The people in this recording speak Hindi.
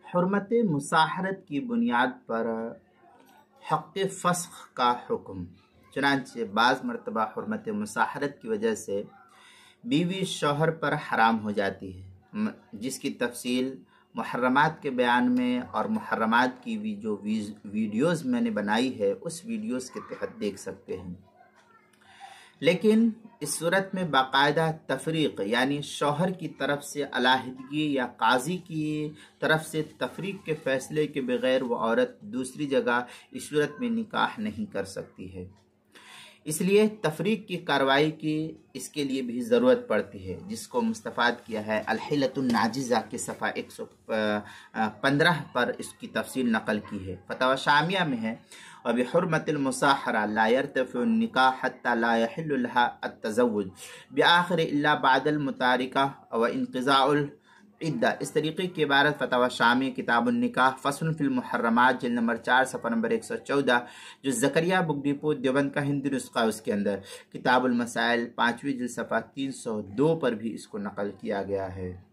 हुर्मत मुसाहरत की बुनियाद पर हक़ फ़स्ख़ का हुक्म। चुनांचे बाज़ मरतबा हुर्मत मुसाहरत की वजह से बीवी शौहर पर हराम हो जाती है, जिसकी तफसील मुहर्रमात के बयान में और मुहर्रमात की भी जो वीडियोज़ मैंने बनाई है उस वीडियोज़ के तहत देख सकते हैं। लेकिन इस सूरत में बाकायदा तफरीक यानी शौहर की तरफ से अलहदगी या काजी की तरफ से तफरीक के फैसले के बगैर वो औरत दूसरी जगह इस सूरत में निकाह नहीं कर सकती है। इसलिए तफरीक की कार्रवाई की इसके लिए भी ज़रूरत पड़ती है, जिसको मुस्तफ़ाद किया है अल-हिलतुन नाजिज़ा के सफ़ा 115 पर इसकी तफसील नकल की है। फतवा शामिया में है और बिहुर्मतिल मुसाहरा ला यर्तफ़िउ निकाह हत्ता ला यहिल्लु लहा अत-तज़व्वुज बिआखिर इल्ला बअदल मुतारिका व इंक़िज़ाउल इद्दा। इस तरीके की इबारत फतवा शामी किताबुन निकाह फ़स्लुन फ़िल मुहर्रमात जिल्द नंबर 4 सफ़ा नंबर 114 जो ज़करिया बुक डिपो देवबंद का हिंदी नुस्खा उसके अंदर किताबुल मसाइल 5वीं जिल्द सफ़ा 302 पर भी इसको नकल किया गया है।